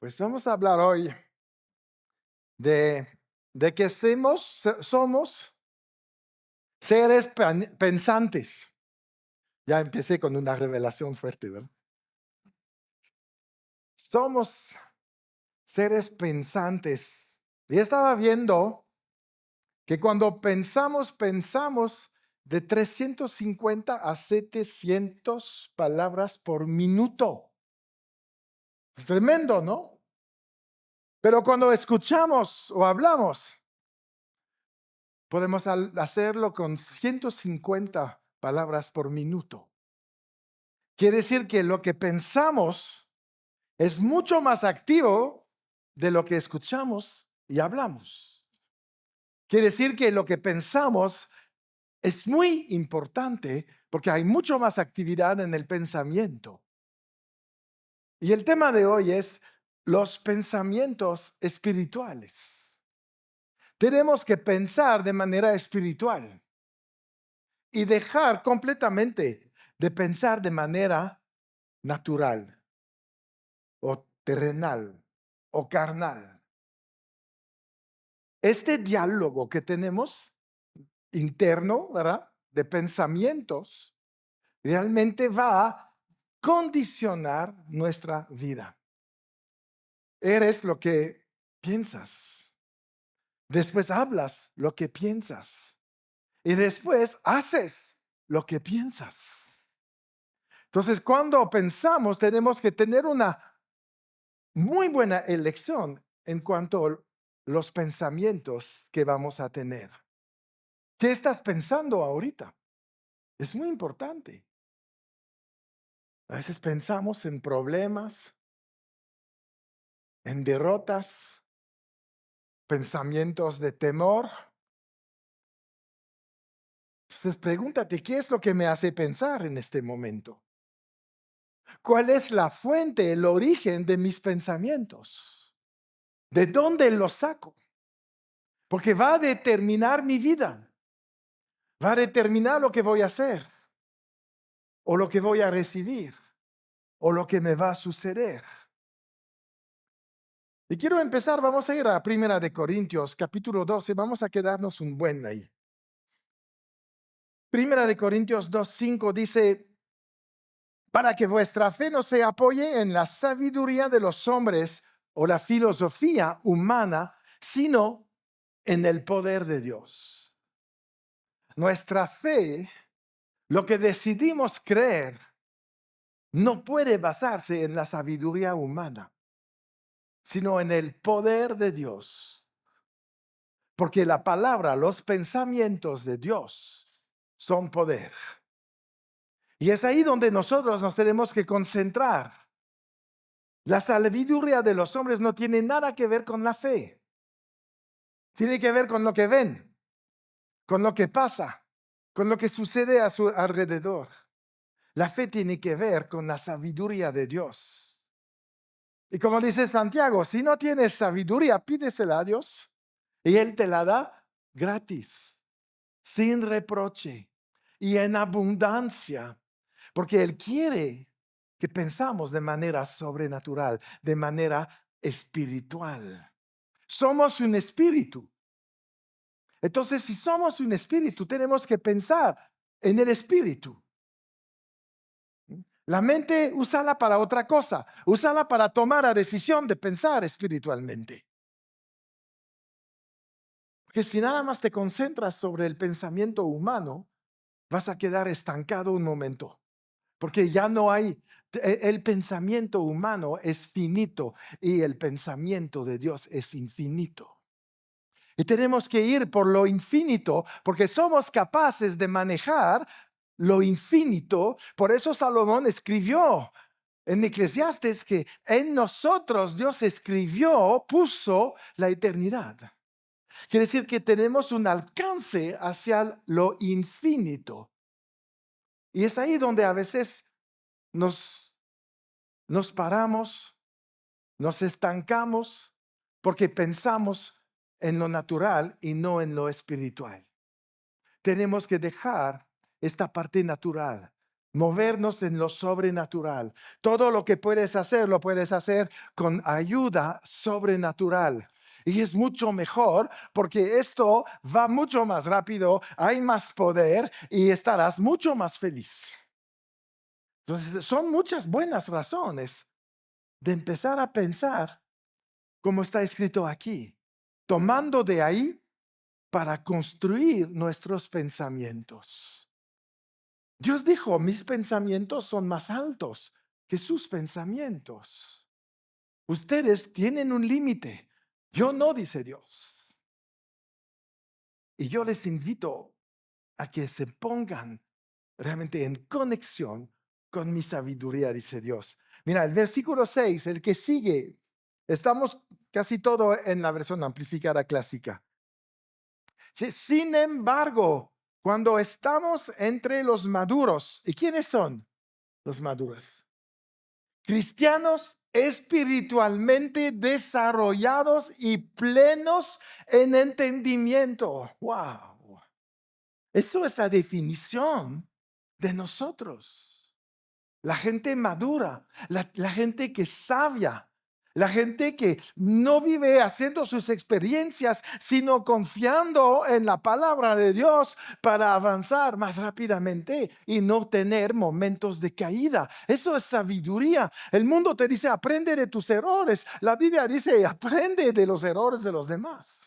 Pues vamos a hablar hoy de, de que somos seres pensantes. Ya empecé con una revelación fuerte, ¿verdad? Somos seres pensantes. Y estaba viendo que cuando pensamos de 350 a 700 palabras por minuto. Es tremendo, ¿no? Pero cuando escuchamos o hablamos, podemos hacerlo con 150 palabras por minuto. Quiere decir que lo que pensamos es mucho más activo de lo que escuchamos y hablamos. Quiere decir que lo que pensamos es muy importante porque hay mucho más actividad en el pensamiento. Y el tema de hoy es los pensamientos espirituales. Tenemos que pensar de manera espiritual y dejar completamente de pensar de manera natural o terrenal o carnal. Este diálogo que tenemos interno, ¿verdad? De pensamientos, realmente va a condicionar nuestra vida. Eres lo que piensas. Después hablas lo que piensas. Y después haces lo que piensas. Entonces, cuando pensamos, tenemos que tener una muy buena elección en cuanto a los pensamientos que vamos a tener. ¿Qué estás pensando ahorita? Es muy importante. A veces pensamos en problemas, en derrotas, pensamientos de temor. Entonces pregúntate, ¿qué es lo que me hace pensar en este momento? ¿Cuál es la fuente, el origen de mis pensamientos? ¿De dónde los saco? Porque va a determinar mi vida, va a determinar lo que voy a hacer, o lo que voy a recibir, o lo que me va a suceder. Y quiero empezar, vamos a ir a Primera de Corintios, capítulo 12, vamos a quedarnos un buen ahí. Primera de Corintios 2:5 dice, para que vuestra fe no se apoye en la sabiduría de los hombres o la filosofía humana, sino en el poder de Dios. Nuestra fe, lo que decidimos creer, no puede basarse en la sabiduría humana, sino en el poder de Dios. Porque la palabra, los pensamientos de Dios son poder. Y es ahí donde nosotros nos tenemos que concentrar. La sabiduría de los hombres no tiene nada que ver con la fe. Tiene que ver con lo que ven, con lo que pasa, con lo que sucede a su alrededor. La fe tiene que ver con la sabiduría de Dios. Y como dice Santiago, si no tienes sabiduría, pídesela a Dios y Él te la da gratis, sin reproche y en abundancia, porque Él quiere que pensamos de manera sobrenatural, de manera espiritual. Somos un espíritu. Entonces, si somos un espíritu, tenemos que pensar en el espíritu. La mente, úsala para otra cosa. Úsala para tomar la decisión de pensar espiritualmente. Porque si nada más te concentras sobre el pensamiento humano, vas a quedar estancado un momento. Porque ya no hay, el pensamiento humano es finito y el pensamiento de Dios es infinito. Y tenemos que ir por lo infinito porque somos capaces de manejar lo infinito. Por eso Salomón escribió en Eclesiastes que en nosotros Dios escribió, puso la eternidad. Quiere decir que tenemos un alcance hacia lo infinito. Y es ahí donde a veces nos paramos, nos estancamos, porque pensamos en lo natural y no en lo espiritual. Tenemos que dejar esta parte natural movernos en lo sobrenatural. Todo lo que puedes hacer, lo puedes hacer con ayuda sobrenatural. Y es mucho mejor porque esto va mucho más rápido, hay más poder y estarás mucho más feliz. Entonces, son muchas buenas razones de empezar a pensar como está escrito aquí, tomando de ahí para construir nuestros pensamientos. Dios dijo, mis pensamientos son más altos que sus pensamientos. Ustedes tienen un límite. Yo no, dice Dios. Y yo les invito a que se pongan realmente en conexión con mi sabiduría, dice Dios. Mira, el versículo 6, el que sigue, estamos casi todo en la versión amplificada clásica. Sin embargo, cuando estamos entre los maduros, ¿y quiénes son los maduros? Cristianos espiritualmente desarrollados y plenos en entendimiento. ¡Wow! Eso es la definición de nosotros. La gente madura, la gente que es sabia, la gente que no vive haciendo sus experiencias, sino confiando en la palabra de Dios para avanzar más rápidamente y no tener momentos de caída. Eso es sabiduría. El mundo te dice, aprende de tus errores. La Biblia dice, aprende de los errores de los demás.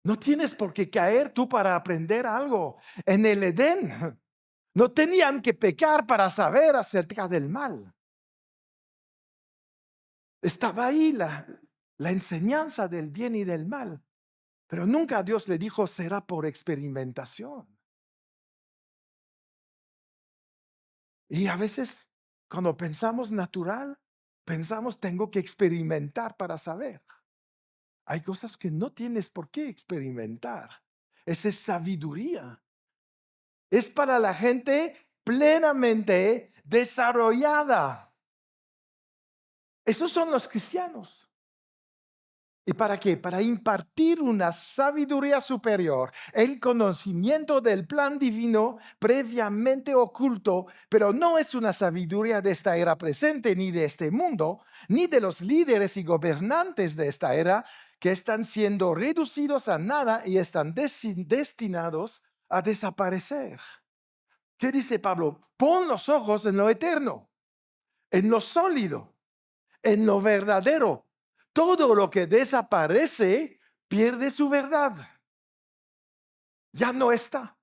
No tienes por qué caer tú para aprender algo. En el Edén no tenían que pecar para saber acerca del mal. Estaba ahí la enseñanza del bien y del mal. Pero nunca Dios le dijo, será por experimentación. Y a veces, cuando pensamos natural, pensamos, tengo que experimentar para saber. Hay cosas que no tienes por qué experimentar. Esa es sabiduría. Es para la gente plenamente desarrollada. Esos son los cristianos. ¿Y para qué? Para impartir una sabiduría superior, el conocimiento del plan divino previamente oculto, pero no es una sabiduría de esta era presente, ni de este mundo, ni de los líderes y gobernantes de esta era, que están siendo reducidos a nada y están destinados a desaparecer. ¿Qué dice Pablo? Pon los ojos en lo eterno, en lo sólido, en lo verdadero. Todo lo que desaparece pierde su verdad. Ya no está.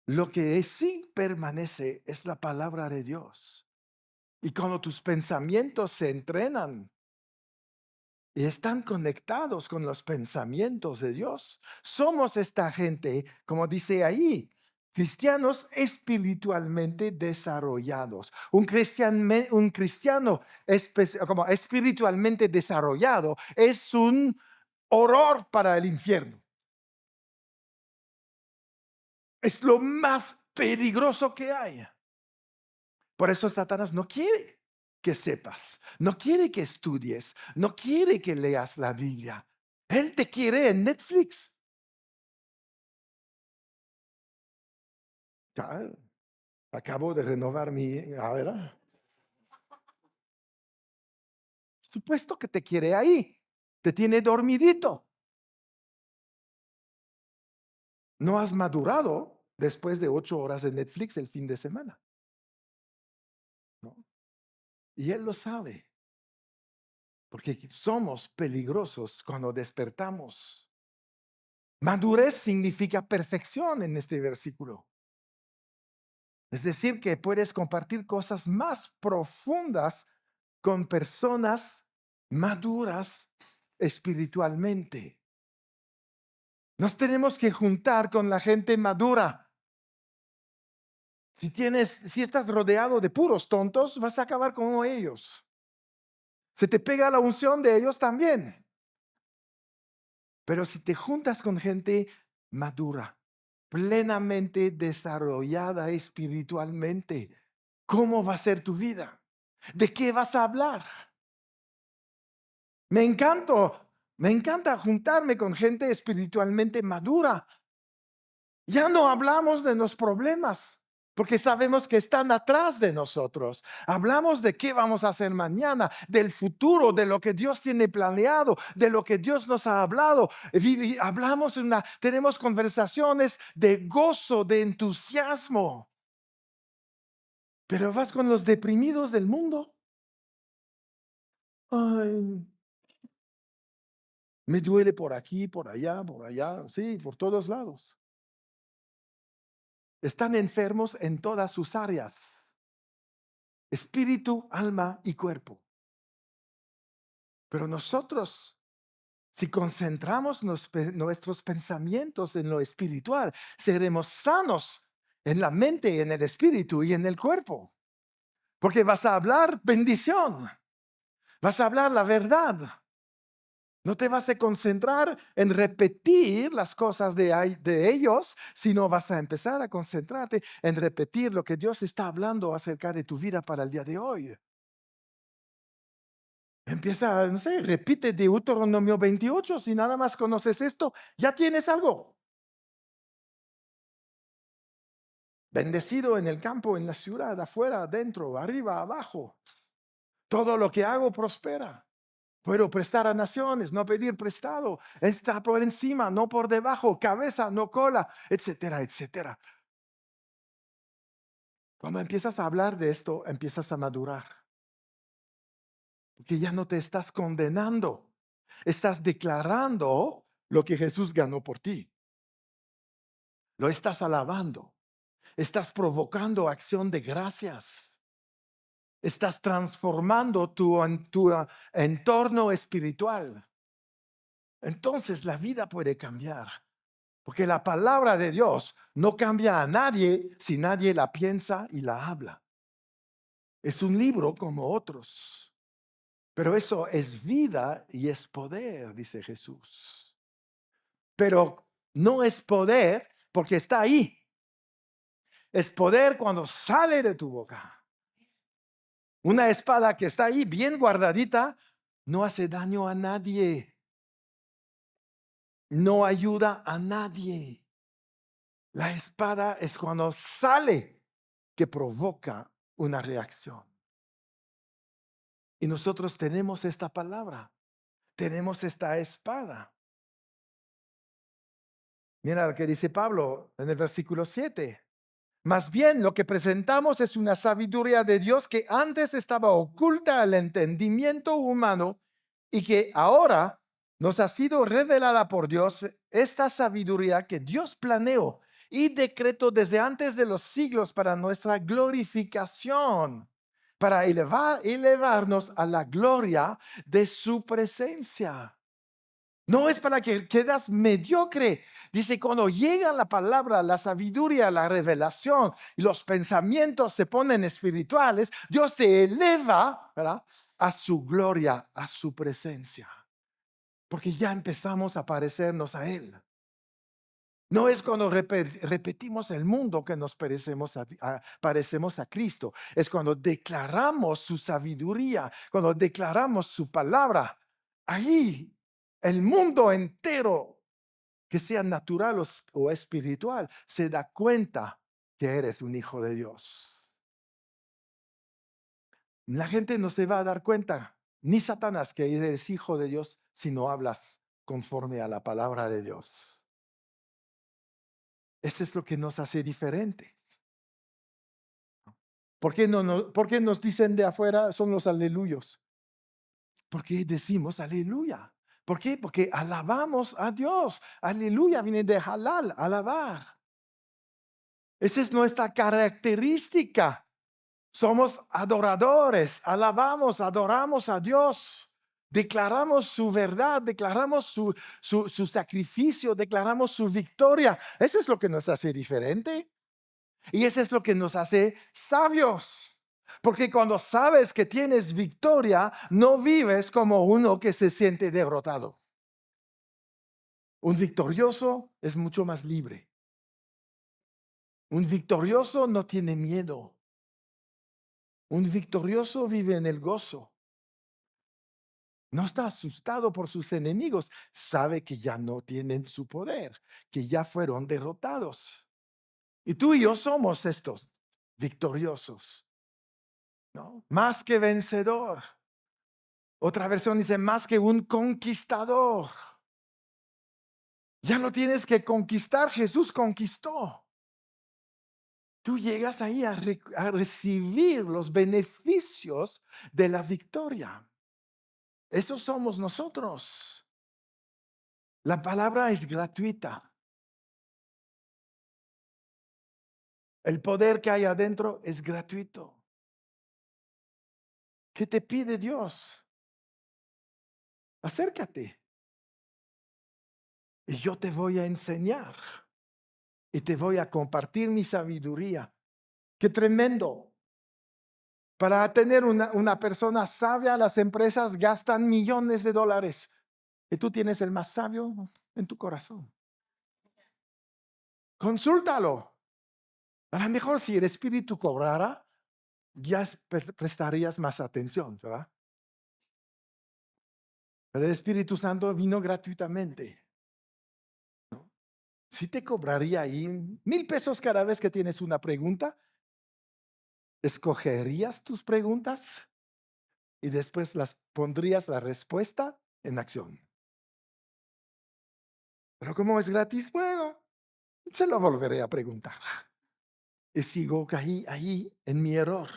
Lo que sí permanece es la palabra de Dios. Y cuando tus pensamientos se entrenan y están conectados con los pensamientos de Dios, somos esta gente, como dice ahí, cristianos espiritualmente desarrollados. Un cristiano como espiritualmente desarrollado es un horror para el infierno. Es lo más peligroso que hay. Por eso Satanás no quiere que sepas, no quiere que estudies, no quiere que leas la Biblia. Él te quiere en Netflix. Ya, acabo de renovar mi... ¿verdad? Supuesto que te quiere ahí. Te tiene dormidito. No has madurado después de 8 horas de Netflix el fin de semana, ¿no? Y él lo sabe. Porque somos peligrosos cuando despertamos. Madurez significa perfección en este versículo. Es decir, que puedes compartir cosas más profundas con personas maduras espiritualmente. Nos tenemos que juntar con la gente madura. Si estás rodeado de puros tontos, vas a acabar como ellos. Se te pega la unción de ellos también. Pero si te juntas con gente madura, plenamente desarrollada espiritualmente, ¿cómo va a ser tu vida? ¿De qué vas a hablar? Me encanta juntarme con gente espiritualmente madura. Ya no hablamos de los problemas. porque sabemos que están atrás de nosotros. Hablamos de qué vamos a hacer mañana, del futuro, de lo que Dios tiene planeado, de lo que Dios nos ha hablado. Hablamos, tenemos conversaciones de gozo, de entusiasmo. Pero vas con los deprimidos del mundo. Ay, me duele por aquí, por allá, sí, por todos lados. Están enfermos en todas sus áreas, espíritu, alma y cuerpo. Pero nosotros, si concentramos nuestros pensamientos en lo espiritual, seremos sanos en la mente, en el espíritu y en el cuerpo. Porque vas a hablar bendición, vas a hablar la verdad. No te vas a concentrar en repetir las cosas de ellos, sino vas a empezar a concentrarte en repetir lo que Dios está hablando acerca de tu vida para el día de hoy. Empieza, no sé, repite Deuteronomio 28. Si nada más conoces esto, ya tienes algo. Bendecido en el campo, en la ciudad, afuera, adentro, arriba, abajo. Todo lo que hago prospera. Puedo prestar a naciones, no pedir prestado. Está por encima, no por debajo. Cabeza, no cola, etcétera, etcétera. Cuando empiezas a hablar de esto, empiezas a madurar. Porque ya no te estás condenando. Estás declarando lo que Jesús ganó por ti. Lo estás alabando. Estás provocando acción de gracias. Estás transformando tu entorno espiritual. Entonces la vida puede cambiar. Porque la palabra de Dios no cambia a nadie si nadie la piensa y la habla. Es un libro como otros. Pero eso es vida y es poder, dice Jesús. Pero no es poder porque está ahí. Es poder cuando sale de tu boca. Una espada que está ahí bien guardadita no hace daño a nadie. No ayuda a nadie. La espada es cuando sale que provoca una reacción. Y nosotros tenemos esta palabra. Tenemos esta espada. Mira lo que dice Pablo en el versículo 7. Más bien lo que presentamos es una sabiduría de Dios que antes estaba oculta al entendimiento humano y que ahora nos ha sido revelada por Dios, esta sabiduría que Dios planeó y decretó desde antes de los siglos para nuestra glorificación, para elevarnos a la gloria de su presencia. No es para que quedas mediocre. Dice, cuando llega la palabra, la sabiduría, la revelación y los pensamientos se ponen espirituales, Dios te eleva, ¿verdad?, a su gloria, a su presencia. Porque ya empezamos a parecernos a Él. No es cuando repetimos el mundo que nos parecemos a Cristo. Es cuando declaramos su sabiduría, cuando declaramos su palabra. Ahí el mundo entero, que sea natural o espiritual, se da cuenta que eres un hijo de Dios. La gente no se va a dar cuenta, ni Satanás, que eres hijo de Dios si no hablas conforme a la palabra de Dios. Eso es lo que nos hace diferentes. ¿Por qué nos dicen de afuera son los aleluyos? ¿Por qué decimos aleluya? ¿Por qué? Porque alabamos a Dios. Aleluya viene de halal, alabar. Esa es nuestra característica. Somos adoradores, alabamos, adoramos a Dios. Declaramos su verdad, declaramos su sacrificio, declaramos su victoria. Eso es lo que nos hace diferente. Y eso es lo que nos hace sabios. Porque cuando sabes que tienes victoria, no vives como uno que se siente derrotado. Un victorioso es mucho más libre. Un victorioso no tiene miedo. Un victorioso vive en el gozo. No está asustado por sus enemigos. Sabe que ya no tienen su poder, que ya fueron derrotados. Y tú y yo somos estos. victoriosos, ¿no? Más que vencedor. Otra versión dice más que un conquistador. Ya no tienes que conquistar, Jesús conquistó. Tú llegas ahí a recibir los beneficios de la victoria. Esos somos nosotros. La palabra es gratuita. El poder que hay adentro es gratuito. ¿Qué te pide Dios? Acércate y yo te voy a enseñar y te voy a compartir mi sabiduría. Qué tremendo. Para tener una persona sabia, las empresas gastan millones de dólares y tú tienes el más sabio en tu corazón. Consúltalo. A lo mejor si el Espíritu cobrara, ya prestarías más atención, ¿verdad? Pero el Espíritu Santo vino gratuitamente. Si te cobraría ahí 1,000 pesos cada vez que tienes una pregunta, ¿escogerías tus preguntas y después las pondrías la respuesta en acción? Pero como es gratis, bueno, se lo volveré a preguntar. Y sigo ahí en mi error.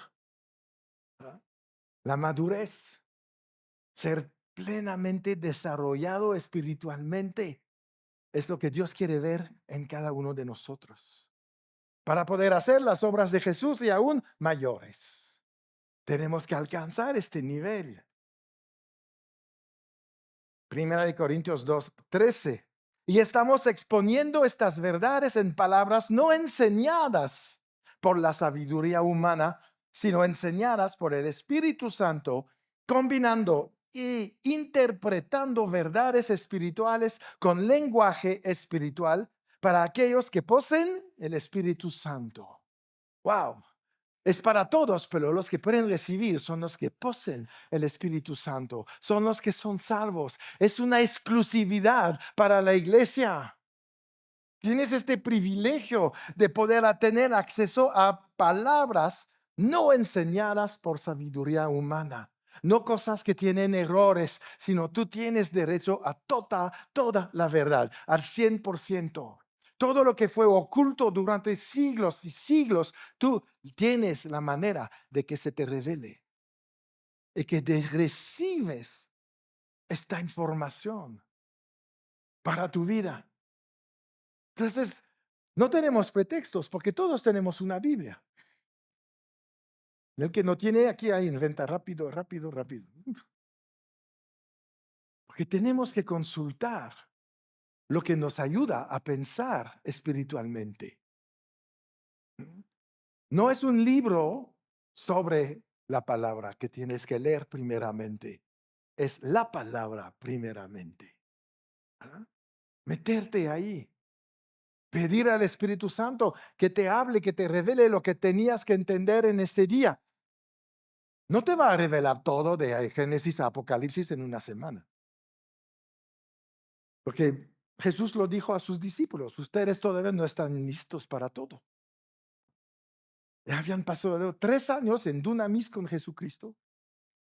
¿Verdad? La madurez, ser plenamente desarrollado espiritualmente, es lo que Dios quiere ver en cada uno de nosotros. Para poder hacer las obras de Jesús y aún mayores. Tenemos que alcanzar este nivel. Primera de Corintios 2:13. Y estamos exponiendo estas verdades en palabras no enseñadas por la sabiduría humana, sino enseñadas por el Espíritu Santo, combinando y interpretando verdades espirituales con lenguaje espiritual para aquellos que poseen el Espíritu Santo. ¡Wow! Es para todos, pero los que pueden recibir son los que poseen el Espíritu Santo, son los que son salvos. Es una exclusividad para la iglesia. Tienes este privilegio de poder tener acceso a palabras no enseñadas por sabiduría humana. No cosas que tienen errores, sino tú tienes derecho a toda la verdad, al 100%. Todo lo que fue oculto durante siglos y siglos, tú tienes la manera de que se te revele y que recibes esta información para tu vida. Entonces, no tenemos pretextos porque todos tenemos una Biblia. El que no tiene, aquí ahí inventa rápido, rápido, rápido. Porque tenemos que consultar lo que nos ayuda a pensar espiritualmente. No es un libro sobre la palabra que tienes que leer primeramente. Es la palabra primeramente. ¿Ah? Meterte ahí. Pedir al Espíritu Santo que te hable, que te revele lo que tenías que entender en este día. No te va a revelar todo de Génesis a Apocalipsis en una semana. Porque Jesús lo dijo a sus discípulos, ustedes todavía no están listos para todo. Ya habían pasado 3 años en Dunamis con Jesucristo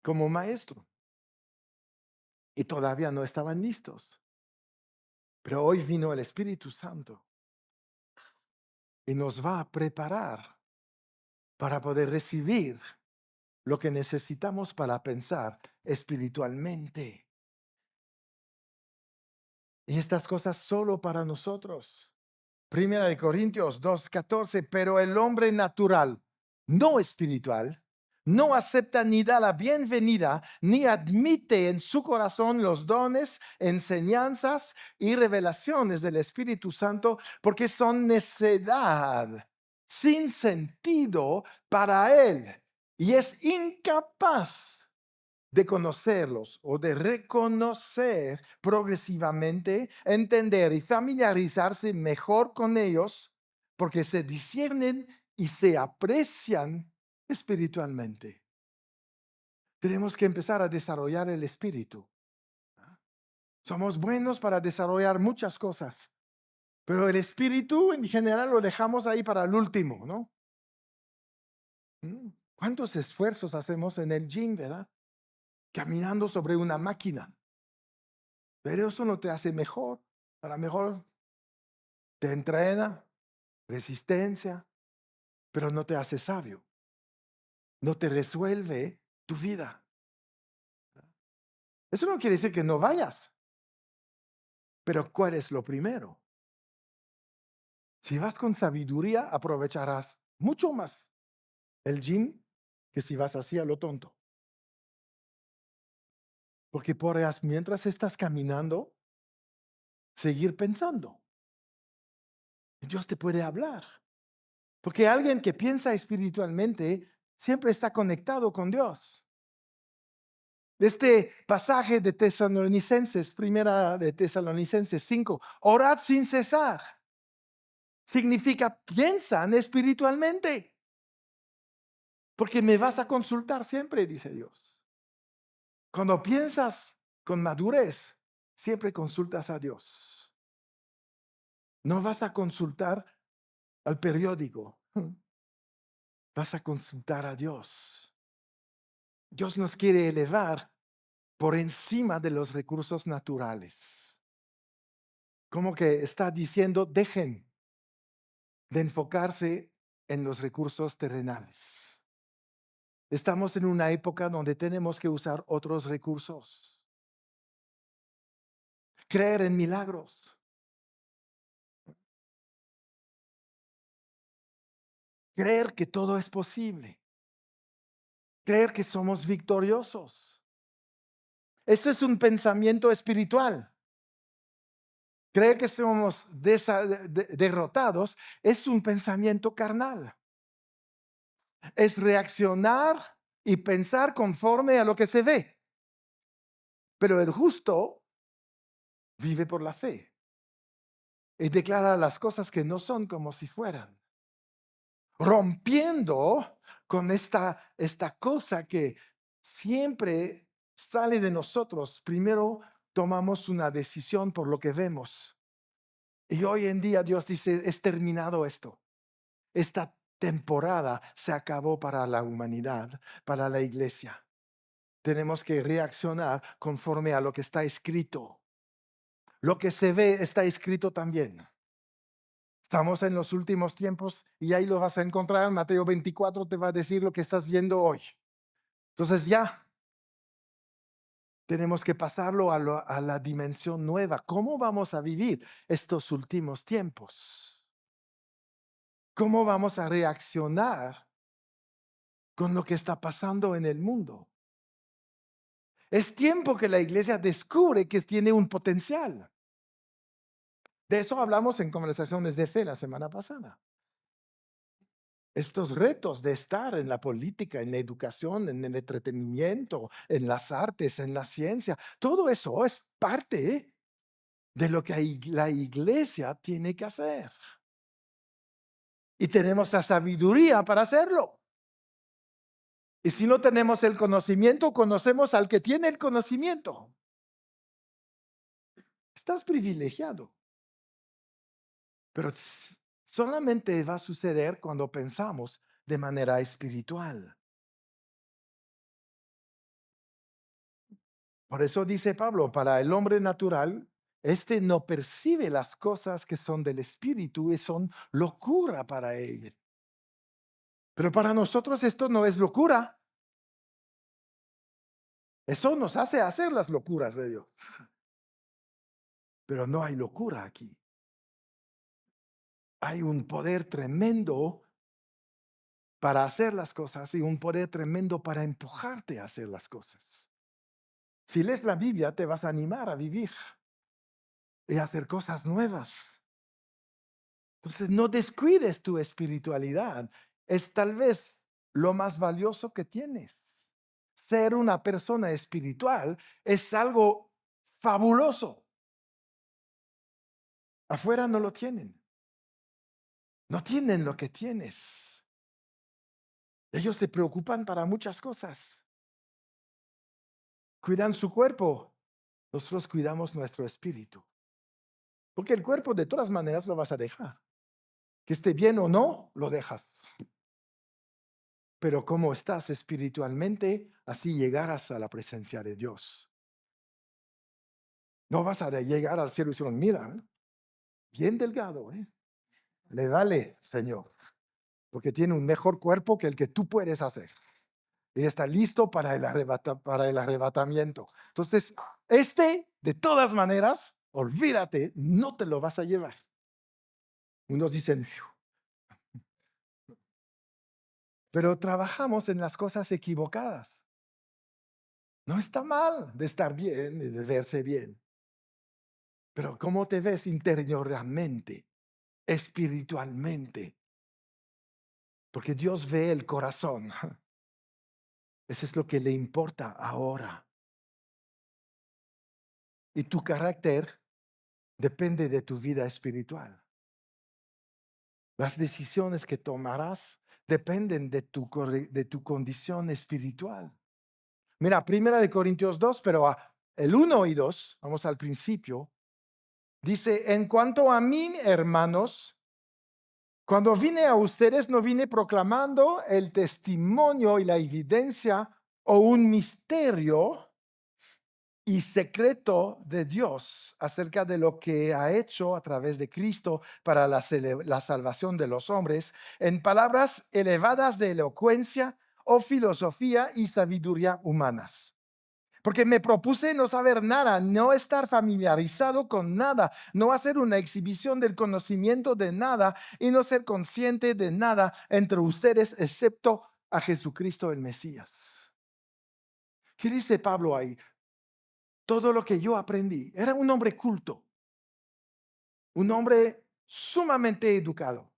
como maestro y todavía no estaban listos. Pero hoy vino el Espíritu Santo y nos va a preparar para poder recibir lo que necesitamos para pensar espiritualmente. Y estas cosas solo para nosotros. Primera de Corintios 2:14, pero el hombre natural, no espiritual, no acepta ni da la bienvenida, ni admite en su corazón los dones, enseñanzas y revelaciones del Espíritu Santo, porque son necedad, sin sentido para él, y es incapaz de conocerlos o de reconocer progresivamente, entender y familiarizarse mejor con ellos, porque se disciernen y se aprecian espiritualmente. Tenemos que empezar a desarrollar el espíritu. Somos buenos para desarrollar muchas cosas, pero el espíritu en general lo dejamos ahí para el último, ¿no? ¿Cuántos esfuerzos hacemos en el gym, verdad? Caminando sobre una máquina. Pero eso no te hace mejor. A lo mejor te entrena, resistencia, pero no te hace sabio. No te resuelve tu vida. Eso no quiere decir que no vayas, pero ¿cuál es lo primero? Si vas con sabiduría, aprovecharás mucho más el gym que si vas así a lo tonto. Porque podrás, mientras estás caminando, seguir pensando. Dios te puede hablar. Porque alguien que piensa espiritualmente siempre está conectado con Dios. Este pasaje de Tesalonicenses, primera de Tesalonicenses 5, orad sin cesar. Significa piensan espiritualmente. Porque me vas a consultar siempre, dice Dios. Cuando piensas con madurez, siempre consultas a Dios. No vas a consultar al periódico. Vas a consultar a Dios. Dios nos quiere elevar por encima de los recursos naturales. Como que está diciendo, dejen de enfocarse en los recursos terrenales. Estamos en una época donde tenemos que usar otros recursos. Creer en milagros. Creer que todo es posible. Creer que somos victoriosos. Eso es un pensamiento espiritual. Creer que somos derrotados es un pensamiento carnal. Es reaccionar y pensar conforme a lo que se ve. Pero el justo vive por la fe y declara las cosas que no son como si fueran. Rompiendo con esta cosa que siempre sale de nosotros. Primero tomamos una decisión por lo que vemos. Y hoy en día Dios dice, es terminado esto. Esta temporada se acabó para la humanidad, para la iglesia. Tenemos que reaccionar conforme a lo que está escrito. Lo que se ve está escrito también. Estamos en los últimos tiempos y ahí lo vas a encontrar. Mateo 24 te va a decir lo que estás viendo hoy. Entonces ya tenemos que pasarlo a la dimensión nueva. ¿Cómo vamos a vivir estos últimos tiempos? ¿Cómo vamos a reaccionar con lo que está pasando en el mundo? Es tiempo que la iglesia descubre que tiene un potencial. De eso hablamos en conversaciones de fe la semana pasada. Estos retos de estar en la política, en la educación, en el entretenimiento, en las artes, en la ciencia, todo eso es parte de lo que la iglesia tiene que hacer. Y tenemos la sabiduría para hacerlo. Y si no tenemos el conocimiento, conocemos al que tiene el conocimiento. Estás privilegiado. Pero solamente va a suceder cuando pensamos de manera espiritual. Por eso dice Pablo, para el hombre natural, este no percibe las cosas que son del espíritu y son locura para él. Pero para nosotros esto no es locura. Eso nos hace hacer las locuras de Dios. Pero no hay locura aquí. Hay un poder tremendo para hacer las cosas y un poder tremendo para empujarte a hacer las cosas. Si lees la Biblia, te vas a animar a vivir y a hacer cosas nuevas. Entonces, no descuides tu espiritualidad. Es tal vez lo más valioso que tienes. Ser una persona espiritual es algo fabuloso. Afuera no lo tienen. No tienen lo que tienes. Ellos se preocupan para muchas cosas. Cuidan su cuerpo. Nosotros cuidamos nuestro espíritu. Porque el cuerpo de todas maneras lo vas a dejar. Que esté bien o no, lo dejas. pero cómo estás espiritualmente, así llegarás a la presencia de Dios. No vas a llegar al cielo y decir, mira, bien delgado, ¿eh? Le vale, Señor, porque tiene un mejor cuerpo que el que tú puedes hacer. Y está listo para para el arrebatamiento. Entonces, de todas maneras, olvídate, no te lo vas a llevar. Unos dicen, "Fiu", pero trabajamos en las cosas equivocadas. No está mal de estar bien, de verse bien, pero ¿cómo te ves interiormente, espiritualmente? Porque Dios ve el corazón. Eso es lo que le importa ahora. Y tu carácter depende de tu vida espiritual. Las decisiones que tomarás dependen de de tu condición espiritual. Mira, Primera de Corintios 2, pero el 1 y 2, vamos al principio, dice, en cuanto a mí, hermanos, cuando vine a ustedes no vine proclamando el testimonio y la evidencia o un misterio y secreto de Dios acerca de lo que ha hecho a través de Cristo para la salvación de los hombres, en palabras elevadas de elocuencia o filosofía y sabiduría humanas. Porque me propuse no saber nada, no estar familiarizado con nada, no hacer una exhibición del conocimiento de nada y no ser consciente de nada entre ustedes, excepto a Jesucristo el Mesías. ¿Qué dice Pablo ahí? Todo lo que yo aprendí. Era un hombre culto, un hombre sumamente educado.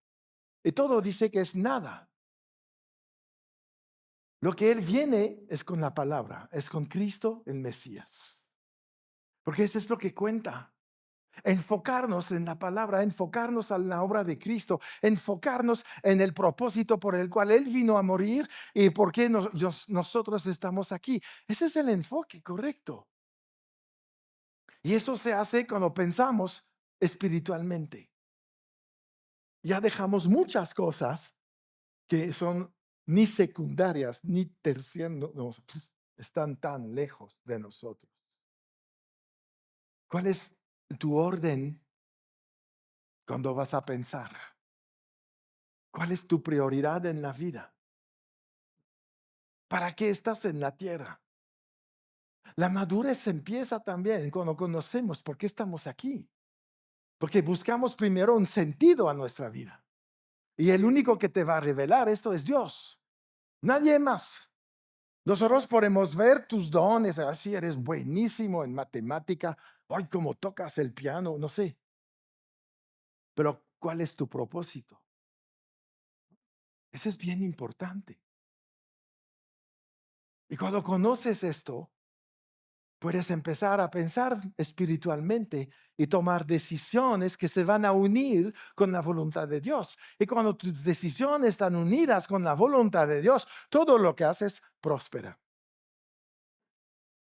Y todo dice que es nada. Lo que él viene es con la palabra, es con Cristo el Mesías. Porque eso es lo que cuenta. Enfocarnos en la palabra, enfocarnos en la obra de Cristo, enfocarnos en el propósito por el cual Él vino a morir y por qué nosotros estamos aquí. Ese es el enfoque correcto. Y eso se hace cuando pensamos espiritualmente. Ya dejamos muchas cosas que son ni secundarias ni terciarias, no, están tan lejos de nosotros. ¿Cuál es tu orden cuando vas a pensar? ¿Cuál es tu prioridad en la vida? ¿Para qué estás en la tierra? La madurez empieza también cuando conocemos por qué estamos aquí. Porque buscamos primero un sentido a nuestra vida. Y el único que te va a revelar esto es Dios. Nadie más. Nosotros podemos ver tus dones, así eres buenísimo en matemática, ay, cómo tocas el piano, no sé. Pero ¿cuál es tu propósito? Eso es bien importante. Y cuando conoces esto, puedes empezar a pensar espiritualmente y tomar decisiones que se van a unir con la voluntad de Dios. Y cuando tus decisiones están unidas con la voluntad de Dios, todo lo que haces prospera.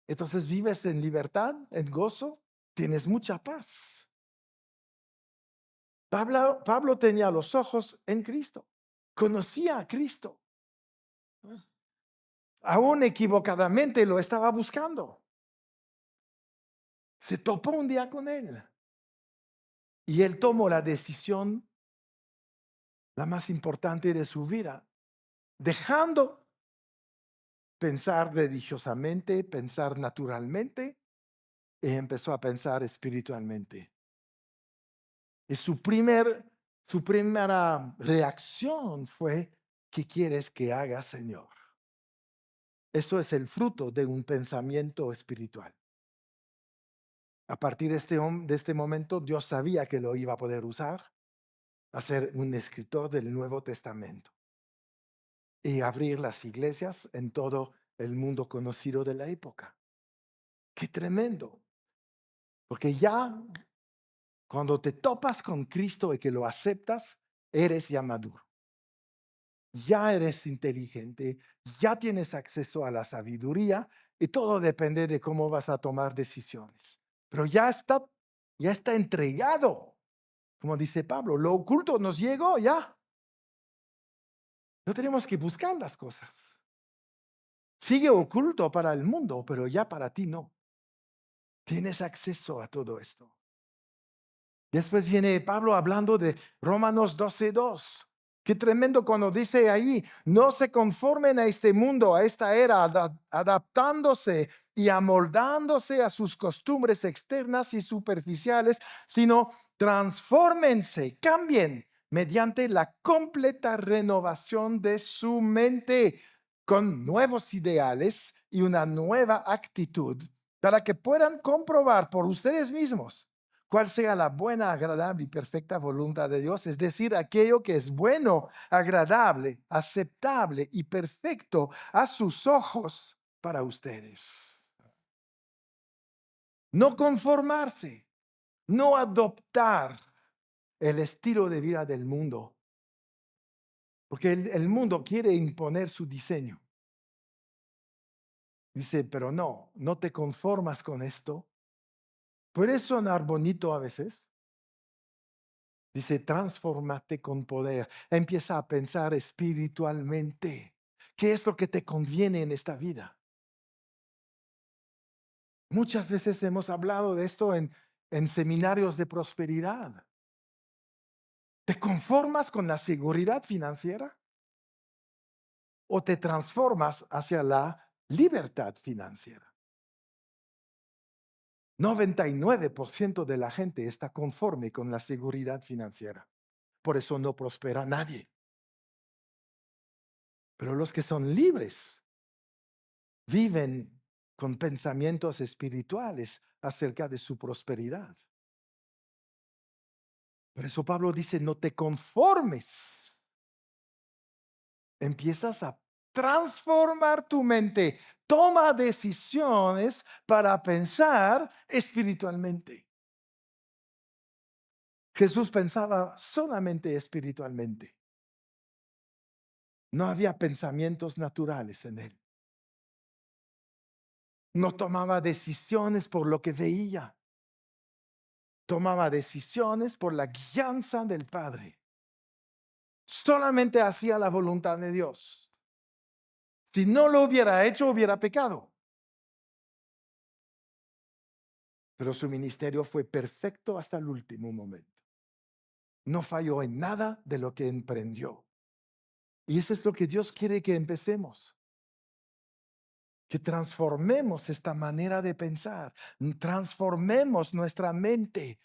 Entonces vives en libertad, en gozo, tienes mucha paz. Pablo tenía los ojos en Cristo, conocía a Cristo, aún equivocadamente lo estaba buscando. Se topó un día con él y él tomó la decisión, la más importante de su vida, dejando pensar religiosamente, pensar naturalmente, y empezó a pensar espiritualmente. Y su primera reacción fue, ¿qué quieres que haga, Señor? Eso es el fruto de un pensamiento espiritual. A partir de este momento, Dios sabía que lo iba a poder usar a ser un escritor del Nuevo Testamento y abrir las iglesias en todo el mundo conocido de la época. ¡Qué tremendo! Porque ya cuando te topas con Cristo y que lo aceptas, eres ya maduro. Ya eres inteligente, ya tienes acceso a la sabiduría y todo depende de cómo vas a tomar decisiones. Pero ya está entregado. Como dice Pablo, lo oculto nos llegó ya. No tenemos que buscar las cosas. Sigue oculto para el mundo, pero ya para ti no. Tienes acceso a todo esto. Después viene Pablo hablando de Romanos 12:2. Qué tremendo cuando dice ahí, no se conformen a este mundo, a esta era, adaptándose y amoldándose a sus costumbres externas y superficiales, sino transfórmense, cambien mediante la completa renovación de su mente con nuevos ideales y una nueva actitud para que puedan comprobar por ustedes mismos cuál sea la buena, agradable y perfecta voluntad de Dios, es decir, aquello que es bueno, agradable, aceptable y perfecto a sus ojos para ustedes. No conformarse, no adoptar el estilo de vida del mundo, porque el mundo quiere imponer su diseño. Dice, pero no te conformas con esto. Puede sonar bonito a veces. Dice, transfórmate con poder. Empieza a pensar espiritualmente. ¿Qué es lo que te conviene en esta vida? Muchas veces hemos hablado de esto en seminarios de prosperidad. ¿Te conformas con la seguridad financiera? ¿O te transformas hacia la libertad financiera? 99% de la gente está conforme con la seguridad financiera. Por eso no prospera nadie. Pero los que son libres viven con pensamientos espirituales acerca de su prosperidad. Por eso Pablo dice, no te conformes. Empiezas a transformar tu mente. Toma decisiones para pensar espiritualmente. Jesús pensaba solamente espiritualmente. No había pensamientos naturales en él. No tomaba decisiones por lo que veía. Tomaba decisiones por la guianza del Padre. Solamente hacía la voluntad de Dios. Si no lo hubiera hecho, hubiera pecado. Pero su ministerio fue perfecto hasta el último momento. No falló en nada de lo que emprendió. Y eso es lo que Dios quiere que empecemos. Que transformemos esta manera de pensar. Transformemos nuestra mente.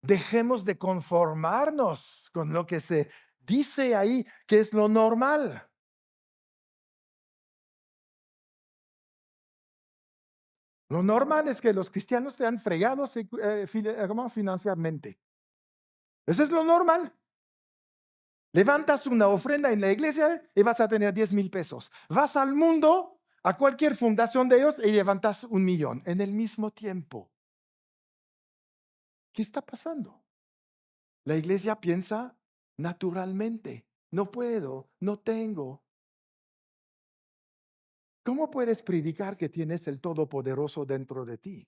Dejemos de conformarnos con lo que se dice ahí que es lo normal. Lo normal es que los cristianos sean fregados financieramente. Eso es lo normal. Levantas una ofrenda en la iglesia y vas a tener 10,000 pesos. Vas al mundo, a cualquier fundación de ellos y levantas 1,000,000 en el mismo tiempo. ¿Qué está pasando? La iglesia piensa naturalmente. No puedo, no tengo. ¿Cómo puedes predicar que tienes el Todopoderoso dentro de ti?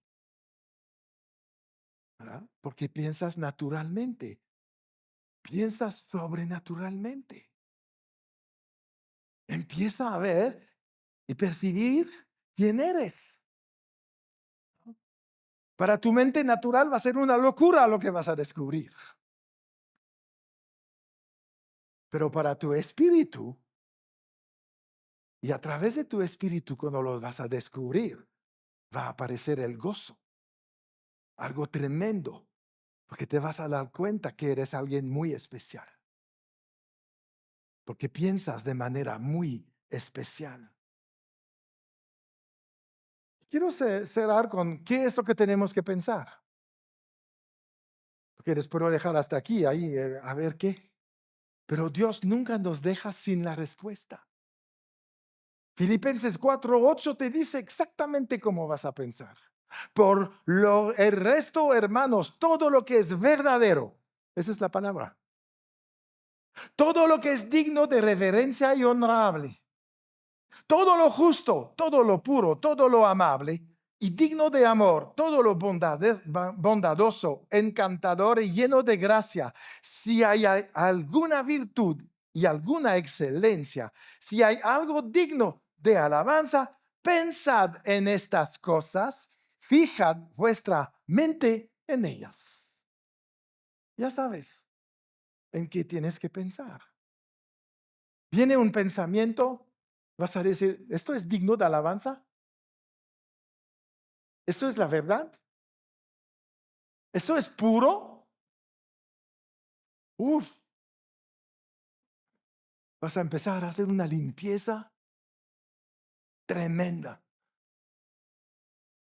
¿Verdad? Porque piensas naturalmente. Piensas sobrenaturalmente. Empieza a ver y percibir quién eres. Para tu mente natural va a ser una locura lo que vas a descubrir. Pero para tu espíritu, y a través de tu espíritu cuando lo vas a descubrir, va a aparecer el gozo. Algo tremendo. Porque te vas a dar cuenta que eres alguien muy especial. Porque piensas de manera muy especial. Quiero cerrar con qué es lo que tenemos que pensar. Porque les puedo dejar hasta aquí, ahí, a ver qué. Pero Dios nunca nos deja sin la respuesta. Filipenses 4:8 te dice exactamente cómo vas a pensar. El resto, hermanos, todo lo que es verdadero, esa es la palabra. Todo lo que es digno de reverencia y honorable. Todo lo justo, todo lo puro, todo lo amable y digno de amor, todo lo bondadoso, encantador y lleno de gracia. Si hay alguna virtud y alguna excelencia, si hay algo digno de alabanza, pensad en estas cosas, fijad vuestra mente en ellas. Ya sabes en qué tienes que pensar. Viene un pensamiento, vas a decir, ¿esto es digno de alabanza? ¿Esto es la verdad? ¿Esto es puro? Uf, vas a empezar a hacer una limpieza tremenda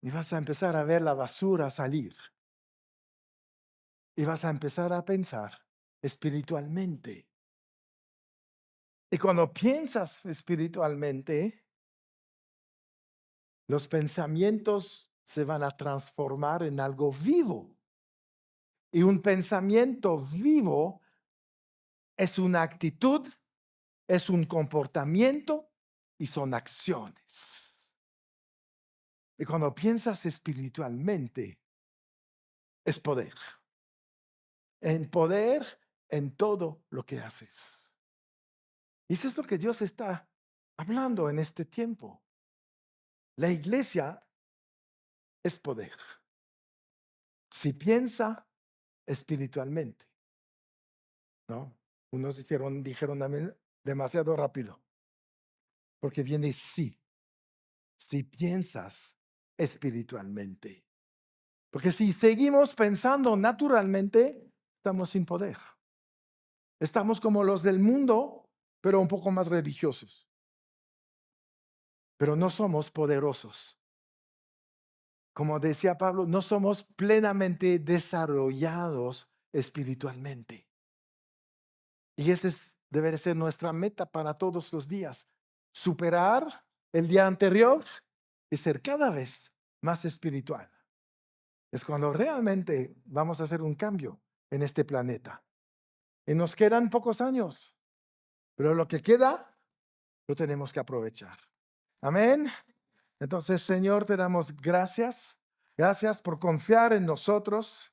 y vas a empezar a ver la basura salir y vas a empezar a pensar espiritualmente. Y cuando piensas espiritualmente, los pensamientos se van a transformar en algo vivo. Y un pensamiento vivo es una actitud, es un comportamiento y son acciones. Y cuando piensas espiritualmente, es poder. En poder en todo lo que haces. Y eso es lo que Dios está hablando en este tiempo. La iglesia es poder. Si piensa espiritualmente, ¿no? Unos dijeron amén demasiado rápido, porque viene sí, si piensas espiritualmente. Porque si seguimos pensando naturalmente, estamos sin poder. Estamos como los del mundo, pero un poco más religiosos. Pero no somos poderosos. Como decía Pablo, no somos plenamente desarrollados espiritualmente. Y ese debe ser nuestra meta para todos los días. Superar el día anterior y ser cada vez más espiritual. Es cuando realmente vamos a hacer un cambio en este planeta. Y nos quedan pocos años, pero lo que queda lo tenemos que aprovechar. Amén. Entonces, Señor, te damos gracias. Gracias por confiar en nosotros,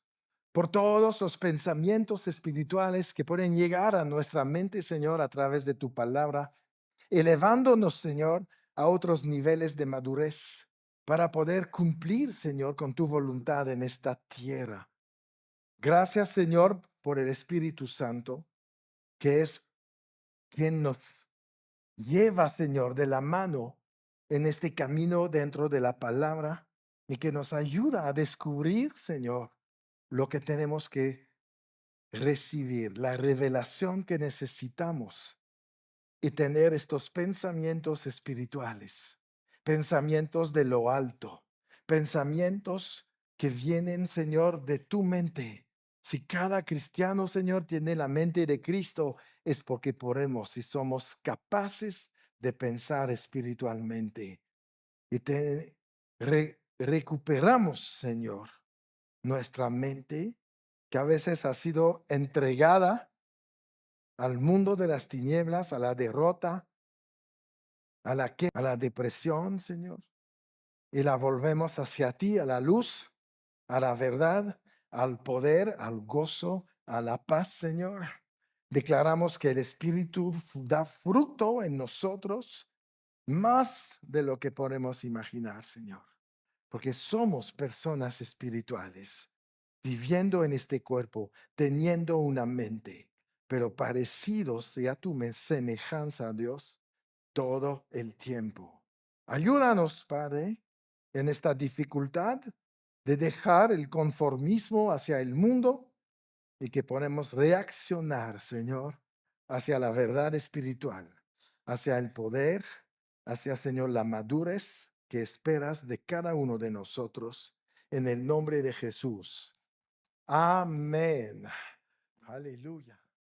por todos los pensamientos espirituales que pueden llegar a nuestra mente, Señor, a través de tu palabra, elevándonos, Señor, a otros niveles de madurez para poder cumplir, Señor, con tu voluntad en esta tierra. Gracias, Señor, por el Espíritu Santo, que es quien nos lleva, Señor, de la mano en este camino dentro de la palabra y que nos ayuda a descubrir, Señor, lo que tenemos que recibir, la revelación que necesitamos y tener estos pensamientos espirituales, pensamientos de lo alto, pensamientos que vienen, Señor, de tu mente. Si cada cristiano, Señor, tiene la mente de Cristo, es porque podemos y somos capaces de pensar espiritualmente. Y recuperamos, Señor, nuestra mente, que a veces ha sido entregada al mundo de las tinieblas, a la derrota, a la depresión, Señor, y la volvemos hacia ti, a la luz, a la verdad, al poder, al gozo, a la paz, Señor. Declaramos que el Espíritu da fruto en nosotros más de lo que podemos imaginar, Señor, porque somos personas espirituales, viviendo en este cuerpo, teniendo una mente, pero parecidos sea tu semejanza, Dios, todo el tiempo. Ayúdanos, Padre, en esta dificultad de dejar el conformismo hacia el mundo y que podemos reaccionar, Señor, hacia la verdad espiritual, hacia el poder, hacia, Señor, la madurez que esperas de cada uno de nosotros, en el nombre de Jesús. Amén. Aleluya.